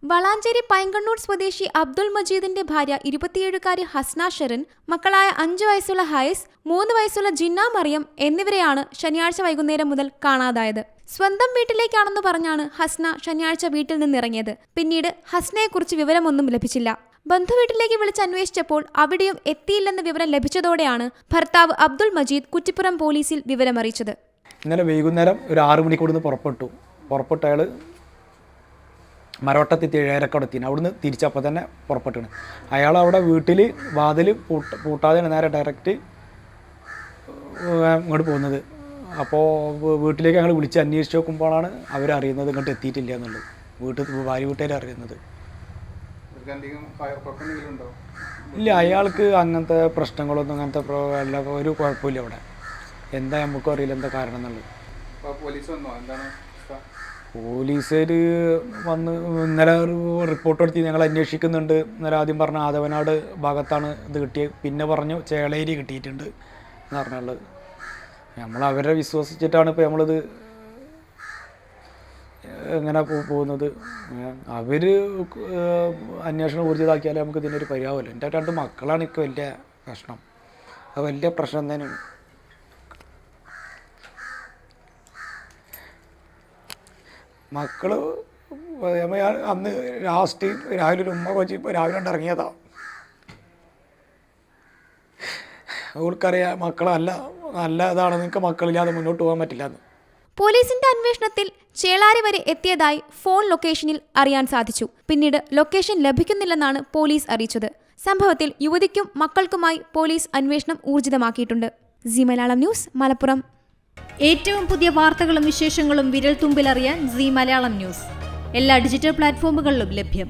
വളാഞ്ചേരി പൈങ്കണ്ണൂർ സ്വദേശി അബ്ദുൾ മജീദിന്റെ ഭാര്യ 27-കാരി ഹസ്ന ഷെറിൻ, മക്കളായ 5 വയസ്സുള്ള ഹൈസ്, 3 വയസ്സുള്ള ജിന്ന മറിയം എന്നിവരെയാണ് ശനിയാഴ്ച വൈകുന്നേരം മുതൽ കാണാതായത്. സ്വന്തം വീട്ടിലേക്കാണെന്ന് പറഞ്ഞാണ് ഹസ്ന ശനിയാഴ്ച വീട്ടിൽ നിന്നിറങ്ങിയത്. പിന്നീട് ഹസ്നയെക്കുറിച്ച് വിവരമൊന്നും ലഭിച്ചില്ല. ബന്ധുവീട്ടിലേക്ക് വിളിച്ച് അന്വേഷിച്ചപ്പോൾ അവിടെയും എത്തിയില്ലെന്ന വിവരം ലഭിച്ചതോടെയാണ് ഭർത്താവ് അബ്ദുൾ മജീദ് കുറ്റിപ്പുറം പോലീസിൽ വിവരമറിയിച്ചത്. ഇന്നലെ വൈകുന്നേരം ഒരു 6 മണിക്കൂടുന്ന് പുറപ്പെട്ട അയാൾ മരവട്ടത്തെത്തി 7:30 അവിടുന്ന് തിരിച്ചപ്പോൾ തന്നെ പുറപ്പെട്ടാണ്. അയാൾ അവിടെ വീട്ടിൽ വാതിൽ പൂട്ടാതെയാണ് നേരെ ഡയറക്റ്റ് ഇങ്ങോട്ട് പോകുന്നത്. അപ്പോൾ വീട്ടിലേക്ക് ഞങ്ങൾ വിളിച്ച് അന്വേഷിച്ച് നോക്കുമ്പോഴാണ് അവരറിയുന്നത് ഇങ്ങോട്ട് എത്തിയിട്ടില്ല എന്നുള്ളത്. ഭാര്യ വീട്ടുകാർ അറിയുന്നത്. ഇല്ല, അയാൾക്ക് അങ്ങനത്തെ പ്രശ്നങ്ങളൊന്നും ഒരു കുഴപ്പമില്ല അവിടെ. എന്താ നമുക്കും അറിയില്ല എന്താ കാരണം എന്നുള്ളത്. പോലീസുകാർ വന്ന് ഇന്നലെ റിപ്പോർട്ട് എടുത്ത് ഞങ്ങൾ അന്വേഷിക്കുന്നുണ്ട്. ഇന്നലെ ആദ്യം പറഞ്ഞ ആദവനാട് ഭാഗത്താണ് ഇത് കിട്ടിയത്. പിന്നെ പറഞ്ഞു ചേളേരി കിട്ടിയിട്ടുണ്ട് എന്ന് പറഞ്ഞുള്ളത്. നമ്മൾ അവരെ വിശ്വസിച്ചിട്ടാണ് ഇപ്പോൾ നമ്മളിത് എങ്ങനെ പോകുന്നത്. അവർ അന്വേഷണം ഊർജിതാക്കിയാലേ നമുക്ക് ഇതിനൊരു പരിഹാരമല്ലോ. എൻ്റെ 2 മക്കളാണ് എനിക്ക് വലിയ പ്രശ്നം. അത് വലിയ പ്രശ്നം തന്നെയാണ്. മക്കൾ അന്ന് ലാസ്റ്റ് രാവിലെ ഒരു ഉമ്മ കൊച്ചി ഇപ്പോൾ രാവിലെ ഇറങ്ങിയതാണ്. അവർക്കറിയാം മക്കളെ നല്ല ഇതാണ്, നിങ്ങൾക്ക് മക്കളില്ലാതെ മുന്നോട്ട് പോകാൻ പറ്റില്ല എന്ന്. പോലീസിന്റെ അന്വേഷണത്തിൽ ചേളാരി വരെ എത്തിയതായി ഫോൺ ലൊക്കേഷനിൽ അറിയാൻ സാധിച്ചു. പിന്നീട് ലൊക്കേഷൻ ലഭിക്കുന്നില്ലെന്നാണ് പോലീസ് അറിയിച്ചത്. സംഭവത്തിൽ യുവതിക്കും മക്കൾക്കുമായി പോലീസ് അന്വേഷണം ഊർജിതമാക്കിയിട്ടുണ്ട്. C Malayalam news, Malappuram. ഏറ്റവും പുതിയ വാർത്തകളും വിശേഷങ്ങളും വിരൽ തുമ്പിലറിയാൻ സി മലയാളം ന്യൂസ് എല്ലാ ഡിജിറ്റൽ പ്ലാറ്റ്ഫോമുകളിലും ലഭ്യം.